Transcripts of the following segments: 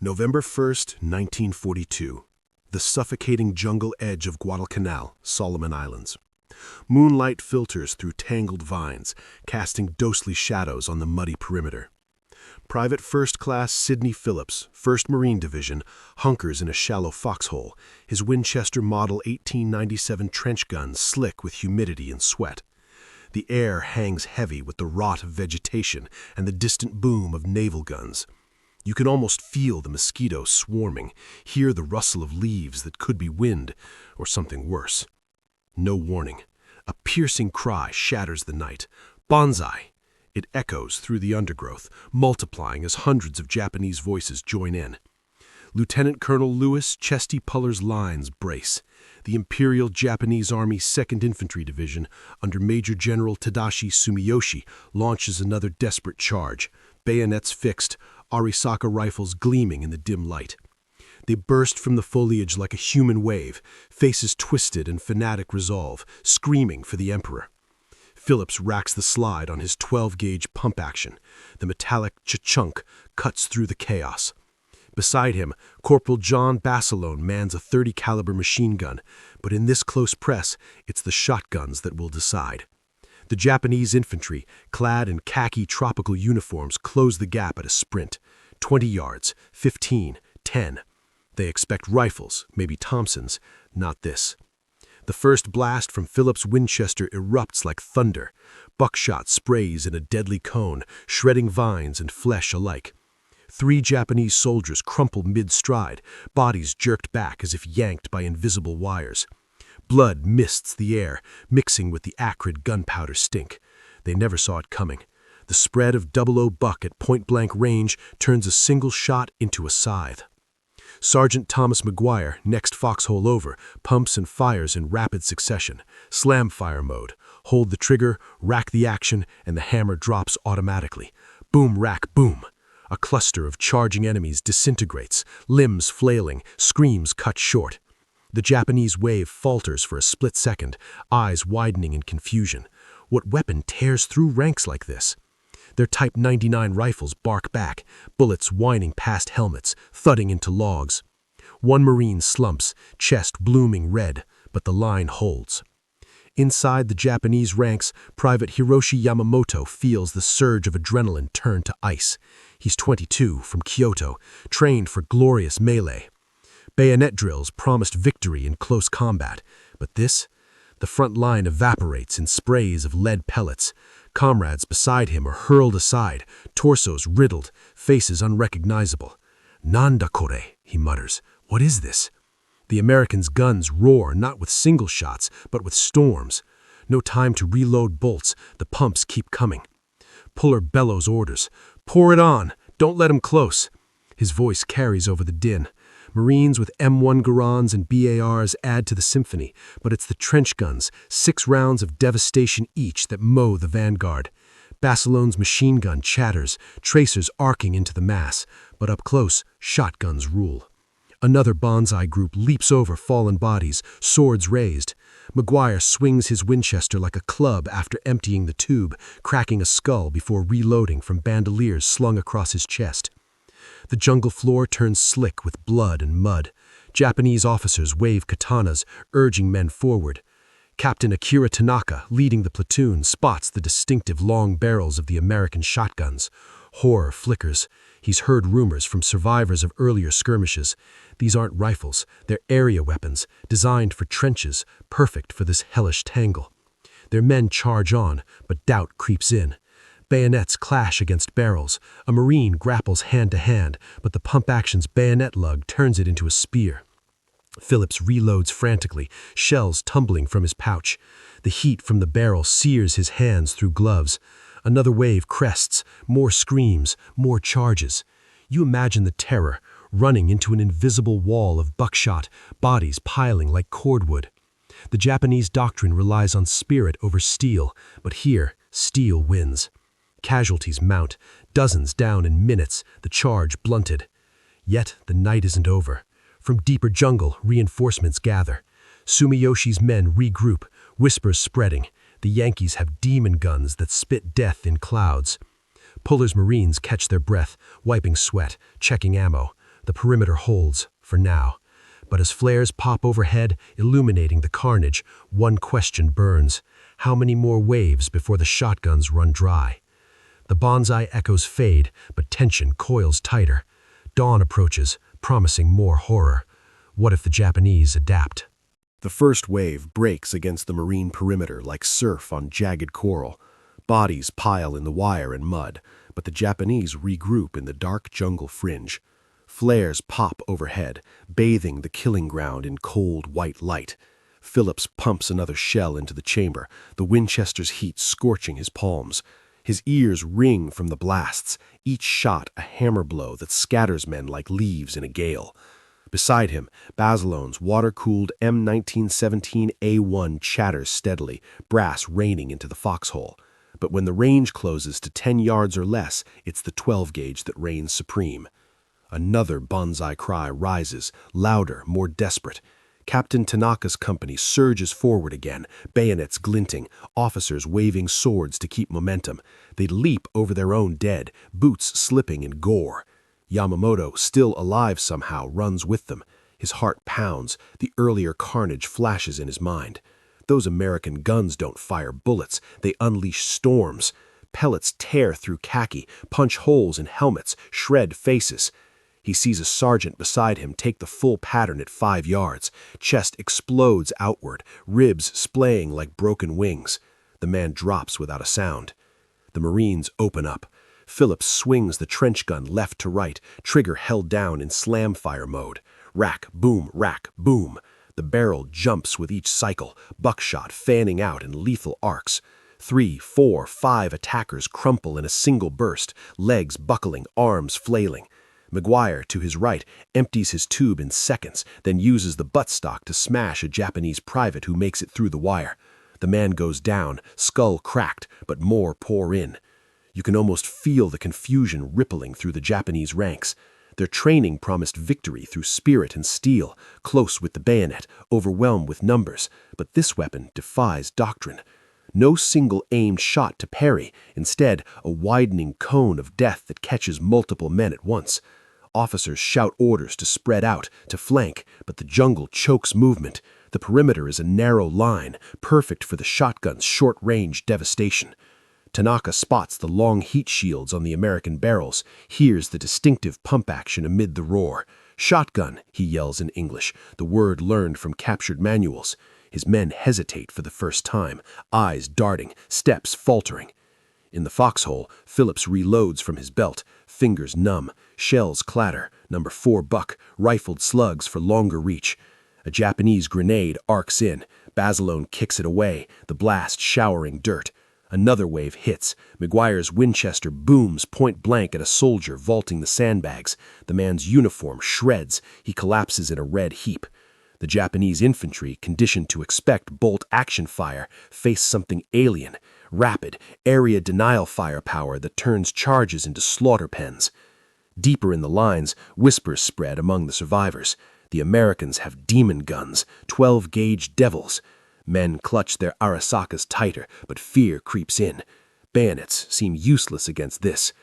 November 1st, 1942. The suffocating jungle edge of Guadalcanal, Solomon Islands. Moonlight filters through tangled vines, casting ghostly shadows on the muddy perimeter. Private First Class Sidney Phillips, 1st Marine Division, hunkers in a shallow foxhole, his Winchester Model 1897 trench gun slick with humidity and sweat. The air hangs heavy with the rot of vegetation and the distant boom of naval guns. You can almost feel the mosquitoes swarming, hear the rustle of leaves that could be wind or something worse. No warning. A piercing cry shatters the night. Banzai! It echoes through the undergrowth, multiplying as hundreds of Japanese voices join in. Lieutenant Colonel Louis Chesty Puller's lines brace. The Imperial Japanese Army 2nd Infantry Division, under Major General Tadashi Sumiyoshi, launches another desperate charge, bayonets fixed, Arisaka rifles gleaming in the dim light. They burst from the foliage like a human wave, faces twisted in fanatic resolve, screaming for the Emperor. Phillips racks the slide on his 12-gauge pump action. The metallic cha-chunk cuts through the chaos. Beside him, Corporal John Basilone mans a .30 caliber machine gun, but in this close press, it's the shotguns that will decide. The Japanese infantry, clad in khaki tropical uniforms, close the gap at a sprint. 20 yards, 15, 10. They expect rifles, maybe Thompsons, not this. The first blast from Phillips' Winchester erupts like thunder. Buckshot sprays in a deadly cone, shredding vines and flesh alike. 3 Japanese soldiers crumple mid-stride, bodies jerked back as if yanked by invisible wires. Blood mists the air, mixing with the acrid gunpowder stink. They never saw it coming. The spread of 00 buck at point-blank range turns a single shot into a scythe. Sergeant Thomas McGuire, next foxhole over, pumps and fires in rapid succession. Slam fire mode. Hold the trigger, rack the action, and the hammer drops automatically. Boom, rack, boom. A cluster of charging enemies disintegrates, limbs flailing, screams cut short. The Japanese wave falters for a split second, eyes widening in confusion. What weapon tears through ranks like this? Their Type 99 rifles bark back, bullets whining past helmets, thudding into logs. One Marine slumps, chest blooming red, but the line holds. Inside the Japanese ranks, Private Hiroshi Yamamoto feels the surge of adrenaline turn to ice. He's 22, from Kyoto, trained for glorious melee. Bayonet drills promised victory in close combat, but this? The front line evaporates in sprays of lead pellets. Comrades beside him are hurled aside, torsos riddled, faces unrecognizable. "Nanda kore," he mutters. "What is this?" The Americans' guns roar not with single shots, but with storms. No time to reload bolts, the pumps keep coming. Puller bellows orders. "Pour it on! Don't let 'em close!" His voice carries over the din. Marines with M1 Garans and BARs add to the symphony, but it's the trench guns, 6 rounds of devastation each, that mow the vanguard. Basilone's machine gun chatters, tracers arcing into the mass, but up close, shotguns rule. Another Banzai group leaps over fallen bodies, swords raised. McGuire swings his Winchester like a club after emptying the tube, cracking a skull before reloading from bandoliers slung across his chest. The jungle floor turns slick with blood and mud. Japanese officers wave katanas, urging men forward. Captain Akira Tanaka, leading the platoon, spots the distinctive long barrels of the American shotguns. Horror flickers. He's heard rumors from survivors of earlier skirmishes. These aren't rifles, they're area weapons, designed for trenches, perfect for this hellish tangle. Their men charge on, but doubt creeps in. Bayonets clash against barrels. A Marine grapples hand to hand, but the pump action's bayonet lug turns it into a spear. Phillips reloads frantically, shells tumbling from his pouch. The heat from the barrel sears his hands through gloves. Another wave crests, more screams, more charges. You imagine the terror, running into an invisible wall of buckshot, bodies piling like cordwood. The Japanese doctrine relies on spirit over steel, but here, steel wins. Casualties mount, dozens down in minutes, the charge blunted. Yet the night isn't over. From deeper jungle, reinforcements gather. Sumiyoshi's men regroup, whispers spreading. The Yankees have demon guns that spit death in clouds. Puller's Marines catch their breath, wiping sweat, checking ammo. The perimeter holds, for now. But as flares pop overhead, illuminating the carnage, one question burns. How many more waves before the shotguns run dry? The Banzai echoes fade, but tension coils tighter. Dawn approaches, promising more horror. What if the Japanese adapt? The first wave breaks against the marine perimeter like surf on jagged coral. Bodies pile in the wire and mud, but the Japanese regroup in the dark jungle fringe. Flares pop overhead, bathing the killing ground in cold white light. Phillips pumps another shell into the chamber, the Winchester's heat scorching his palms. His ears ring from the blasts, each shot a hammer blow that scatters men like leaves in a gale. Beside him, Bazilone's water-cooled M1917A1 chatters steadily, brass raining into the foxhole. But when the range closes to 10 yards or less, it's the 12-gauge that reigns supreme. Another Banzai cry rises, louder, more desperate. Captain Tanaka's company surges forward again, bayonets glinting, officers waving swords to keep momentum. They leap over their own dead, boots slipping in gore. Yamamoto, still alive somehow, runs with them. His heart pounds, the earlier carnage flashes in his mind. Those American guns don't fire bullets, they unleash storms. Pellets tear through khaki, punch holes in helmets, shred faces. He sees a sergeant beside him take the full pattern at 5 yards. Chest explodes outward, ribs splaying like broken wings. The man drops without a sound. The Marines open up. Phillips swings the trench gun left to right, trigger held down in slam fire mode. Rack, boom, boom. The barrel jumps with each cycle, buckshot fanning out in lethal arcs. 3, 4, 5 attackers crumple in a single burst, legs buckling, arms flailing. McGuire, to his right, empties his tube in seconds, then uses the buttstock to smash a Japanese private who makes it through the wire. The man goes down, skull cracked, but more pour in. You can almost feel the confusion rippling through the Japanese ranks. Their training promised victory through spirit and steel, close with the bayonet, overwhelmed with numbers, but this weapon defies doctrine. No single aimed shot to parry, instead a widening cone of death that catches multiple men at once. Officers shout orders to spread out, to flank, but the jungle chokes movement. The perimeter is a narrow line, perfect for the shotgun's short-range devastation. Tanaka spots the long heat shields on the American barrels, hears the distinctive pump action amid the roar. "Shotgun," he yells in English, the word learned from captured manuals. His men hesitate for the first time, eyes darting, steps faltering. In the foxhole, Phillips reloads from his belt, fingers numb, shells clatter, number 4 buck, rifled slugs for longer reach. A Japanese grenade arcs in, Bazilone kicks it away, the blast showering dirt. Another wave hits. McGuire's Winchester booms point blank at a soldier vaulting the sandbags. The man's uniform shreds. He collapses in a red heap. The Japanese infantry, conditioned to expect bolt action fire, face something alien. Rapid, area denial firepower that turns charges into slaughter pens. Deeper in the lines, whispers spread among the survivors. The Americans have demon guns, 12-gauge devils. Men clutch their Arasakas tighter, but fear creeps in. Bayonets seem useless against this.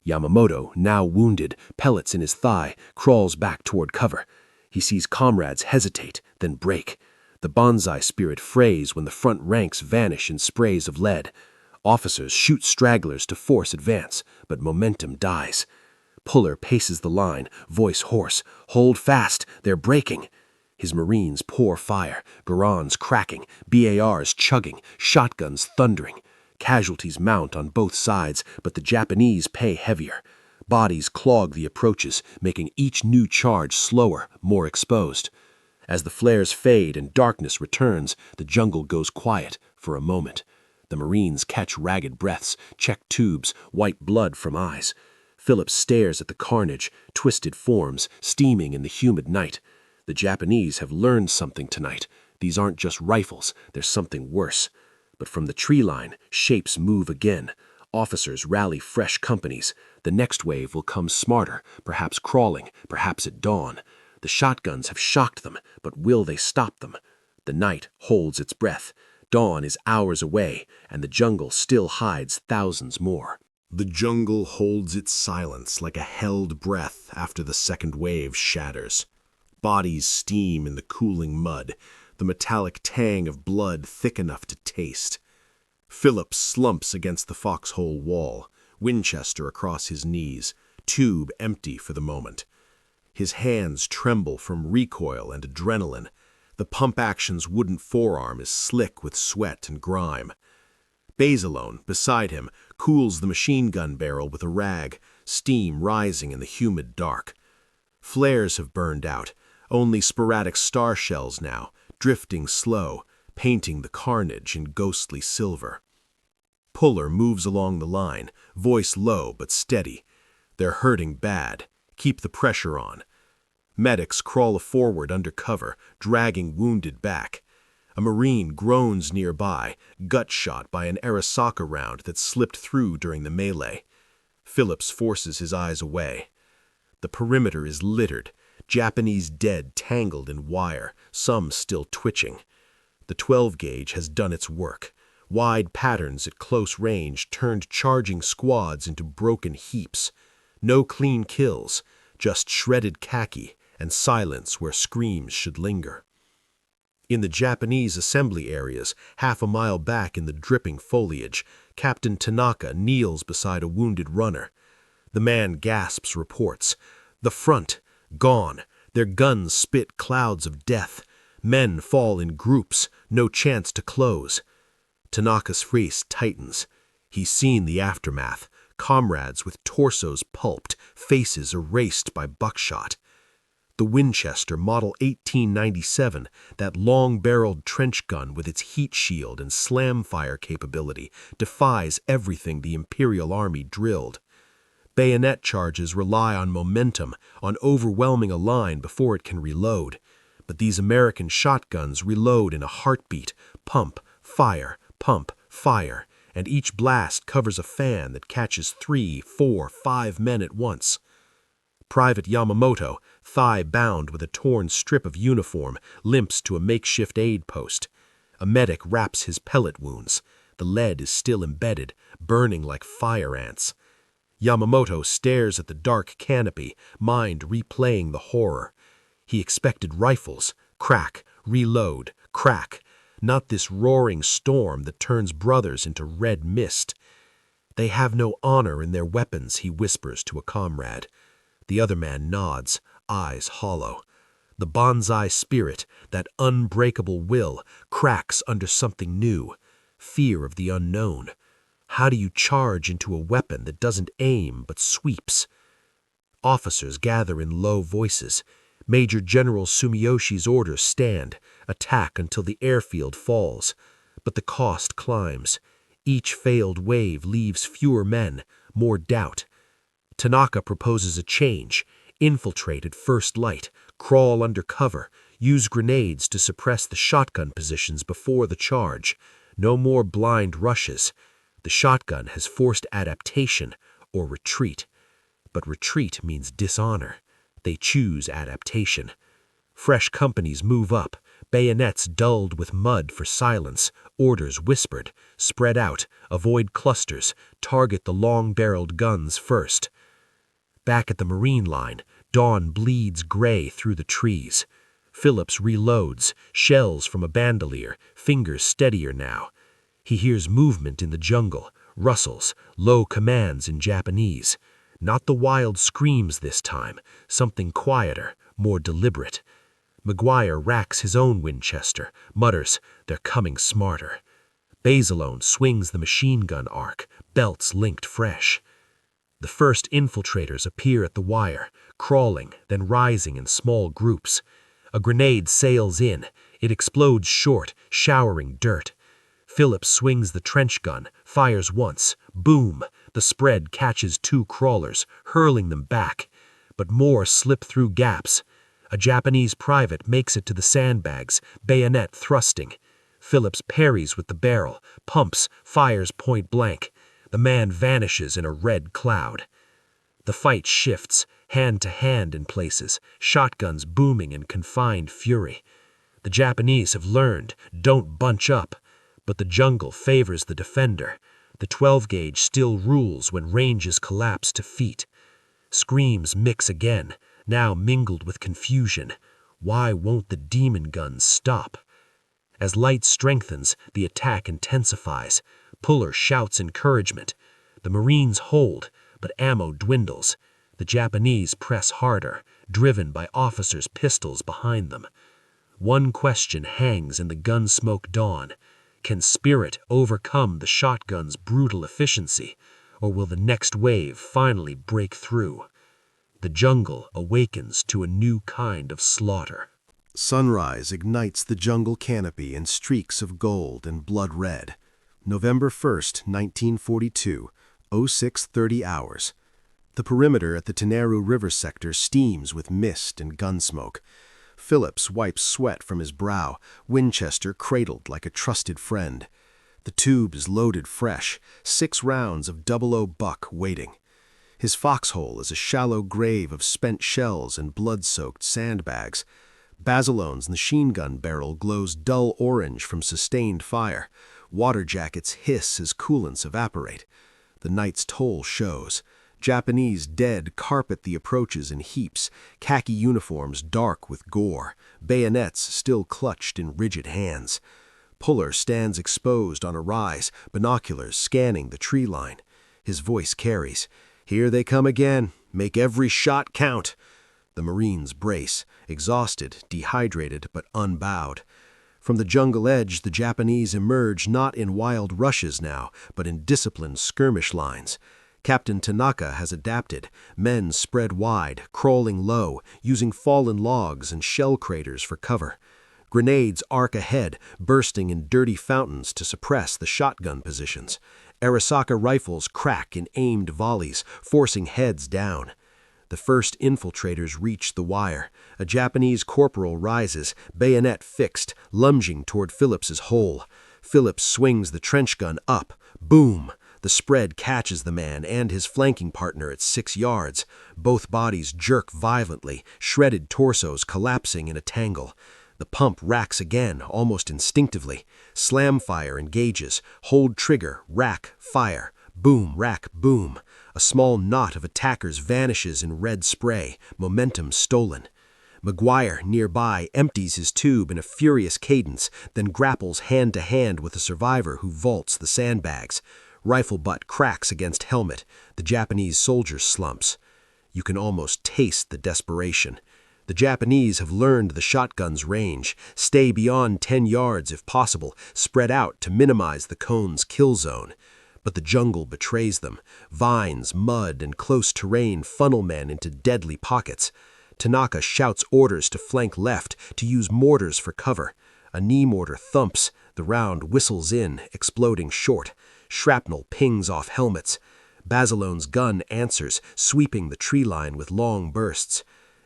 Yamamoto, now wounded, pellets in his thigh, crawls back toward cover. He sees comrades hesitate, then break. The Banzai spirit frays when the front ranks vanish in sprays of lead. Officers shoot stragglers to force advance, but momentum dies. Puller paces the line, voice hoarse. "Hold fast, they're breaking." His Marines pour fire, Garans cracking, BARs chugging, shotguns thundering. Casualties mount on both sides, but the Japanese pay heavier. Bodies clog the approaches, making each new charge slower, more exposed. As the flares fade and darkness returns, the jungle goes quiet for a moment. The Marines catch ragged breaths, check tubes, white blood from eyes. Phillips stares at the carnage, twisted forms, steaming in the humid night. The Japanese have learned something tonight. These aren't just rifles, there's something worse. But from the tree line, shapes move again. Officers rally fresh companies. The next wave will come smarter, perhaps crawling, perhaps at dawn. The shotguns have shocked them, but will they stop them? The night holds its breath. Dawn is hours away, and the jungle still hides thousands more. The jungle holds its silence like a held breath after the second wave shatters. Bodies steam in the cooling mud, the metallic tang of blood thick enough to taste. Phillips slumps against the foxhole wall, Winchester across his knees, tube empty for the moment. His hands tremble from recoil and adrenaline. The pump-action's wooden forearm is slick with sweat and grime. Basilone, beside him, cools the machine gun barrel with a rag, steam rising in the humid dark. Flares have burned out, only sporadic star shells now, drifting slow, painting the carnage in ghostly silver. Puller moves along the line, voice low but steady. They're hurting bad. Keep the pressure on. Medics crawl forward under cover, dragging wounded back. A Marine groans nearby, gut shot by an Arasaka round that slipped through during the melee. Phillips forces his eyes away. The perimeter is littered, Japanese dead tangled in wire, some still twitching. The 12-gauge has done its work. Wide patterns at close range turned charging squads into broken heaps. No clean kills, just shredded khaki and silence where screams should linger. In the Japanese assembly areas, half a mile back in the dripping foliage, Captain Tanaka kneels beside a wounded runner. The man gasps reports. The front, gone. Their guns spit clouds of death. Men fall in groups, no chance to close. Tanaka's face tightens. He's seen the aftermath. Comrades with torsos pulped, faces erased by buckshot. The Winchester Model 1897, that long-barreled trench gun with its heat shield and slam-fire capability, defies everything the Imperial Army drilled. Bayonet charges rely on momentum, on overwhelming a line before it can reload. But these American shotguns reload in a heartbeat, pump, fire, and each blast covers a fan that catches 3, 4, 5 men at once. Private Yamamoto, thigh bound with a torn strip of uniform, limps to a makeshift aid post. A medic wraps his pellet wounds. The lead is still embedded, burning like fire ants. Yamamoto stares at the dark canopy, mind replaying the horror. He expected rifles, crack, reload, crack, not this roaring storm that turns brothers into red mist. They have no honor in their weapons, he whispers to a comrade. The other man nods, eyes hollow. The Banzai spirit, that unbreakable will, cracks under something new, fear of the unknown. How do you charge into a weapon that doesn't aim but sweeps? Officers gather in low voices. Major General Sumiyoshi's orders stand, attack until the airfield falls. But the cost climbs. Each failed wave leaves fewer men, more doubt. Tanaka proposes a change. Infiltrate at first light, crawl under cover, use grenades to suppress the shotgun positions before the charge. No more blind rushes. The shotgun has forced adaptation or retreat. But retreat means dishonor. They choose adaptation. Fresh companies move up, bayonets dulled with mud for silence, orders whispered, spread out, avoid clusters, target the long-barreled guns first. Back at the Marine line, dawn bleeds gray through the trees. Phillips reloads, shells from a bandolier, fingers steadier now. He hears movement in the jungle, rustles, low commands in Japanese. Not the wild screams this time, something quieter, more deliberate. McGuire racks his own Winchester, mutters, "They're coming smarter." Basilone swings the machine gun arc, belts linked fresh. The first infiltrators appear at the wire, crawling, then rising in small groups. A grenade sails in. It explodes short, showering dirt. Phillips swings the trench gun, fires once. Boom! The spread catches two crawlers, hurling them back. But more slip through gaps. A Japanese private makes it to the sandbags, bayonet thrusting. Phillips parries with the barrel, pumps, fires point blank. The man vanishes in a red cloud. The fight shifts, hand to hand in places, shotguns booming in confined fury. The Japanese have learned, don't bunch up. But the jungle favors the defender. The 12-gauge still rules when ranges collapse to feet. Screams mix again, now mingled with confusion. Why won't the demon guns stop? As light strengthens, the attack intensifies. Puller shouts encouragement. The Marines hold, but ammo dwindles. The Japanese press harder, driven by officers' pistols behind them. One question hangs in the gun-smoke dawn. Can Spirit overcome the shotgun's brutal efficiency, or will the next wave finally break through? The jungle awakens to a new kind of slaughter. Sunrise ignites the jungle canopy in streaks of gold and blood red. November 1st, 1942, 06:30 hours. The perimeter at the Tenaru River sector steams with mist and gun smoke. Phillips wipes sweat from his brow, Winchester cradled like a trusted friend. The tube is loaded fresh, 6 rounds of 00 buck waiting. His foxhole is a shallow grave of spent shells and blood-soaked sandbags. Basilon's machine gun barrel glows dull orange from sustained fire. Water jackets hiss as coolants evaporate. The night's toll shows. Japanese dead carpet the approaches in heaps, khaki uniforms dark with gore, bayonets still clutched in rigid hands. Puller stands exposed on a rise, binoculars scanning the tree line. His voice carries, "Here they come again. Make every shot count." The Marines brace, exhausted, dehydrated, but unbowed. From the jungle edge, the Japanese emerge not in wild rushes now, but in disciplined skirmish lines. Captain Tanaka has adapted. Men spread wide, crawling low, using fallen logs and shell craters for cover. Grenades arc ahead, bursting in dirty fountains to suppress the shotgun positions. Arisaka rifles crack in aimed volleys, forcing heads down. The first infiltrators reach the wire. A Japanese corporal rises, bayonet fixed, lunging toward Phillips's hole. Phillips swings the trench gun up. Boom! The spread catches the man and his flanking partner at 6 yards. Both bodies jerk violently, shredded torsos collapsing in a tangle. The pump racks again, almost instinctively. Slam fire engages. Hold trigger, rack, fire. Boom, rack, boom. A small knot of attackers vanishes in red spray, momentum stolen. McGuire, nearby, empties his tube in a furious cadence, then grapples hand-to-hand with a survivor who vaults the sandbags. Rifle butt cracks against helmet. The Japanese soldier slumps. You can almost taste the desperation. The Japanese have learned the shotgun's range. Stay beyond 10 yards if possible, spread out to minimize the cone's kill zone. But the jungle betrays them. Vines, mud, and close terrain funnel men into deadly pockets. Tanaka shouts orders to flank left, to use mortars for cover. A knee mortar thumps. The round whistles in, exploding short. Shrapnel pings off helmets. Basilone's gun answers, sweeping the tree line with long bursts.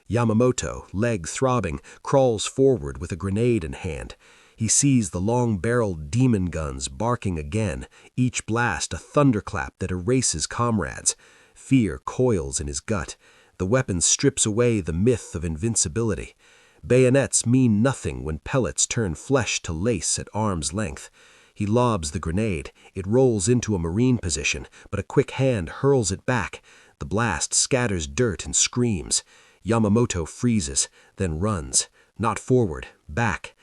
Yamamoto, leg throbbing, crawls forward with a grenade in hand. He sees the long-barreled demon guns barking again, each blast a thunderclap that erases comrades. Fear coils in his gut. The weapon strips away the myth of invincibility. Bayonets mean nothing when pellets turn flesh to lace at arm's length. He lobs the grenade. It rolls into a Marine position, but a quick hand hurls it back. The blast scatters dirt and screams. Yamamoto freezes, then runs. Not forward, back.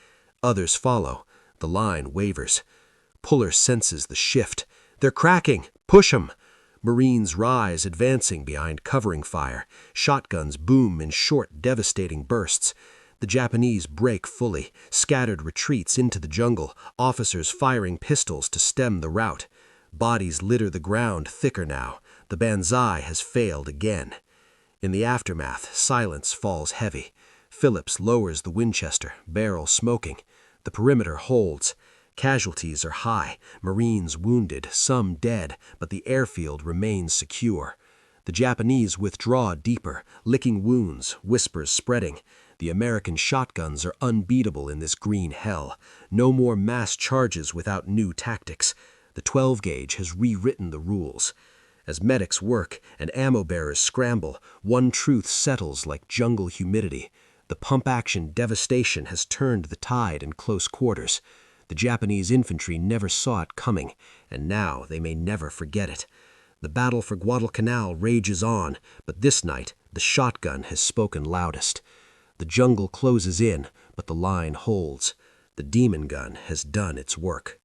Others follow. The line wavers. Puller senses the shift. They're cracking! Push 'em! Marines rise, advancing behind covering fire. Shotguns boom in short, devastating bursts. The Japanese break fully, scattered retreats into the jungle, officers firing pistols to stem the rout. Bodies litter the ground thicker now. The Banzai has failed again. In the aftermath, silence falls heavy. Phillips lowers the Winchester, barrel smoking. The perimeter holds. Casualties are high, Marines wounded, some dead, but the airfield remains secure. The Japanese withdraw deeper, licking wounds, whispers spreading. The American shotguns are unbeatable in this green hell. No more mass charges without new tactics. The 12-gauge has rewritten the rules. As medics work and ammo bearers scramble, one truth settles like jungle humidity. The pump-action devastation has turned the tide in close quarters. The Japanese infantry never saw it coming, and now they may never forget it. The battle for Guadalcanal rages on, but this night the shotgun has spoken loudest. The jungle closes in, but the line holds. The demon gun has done its work.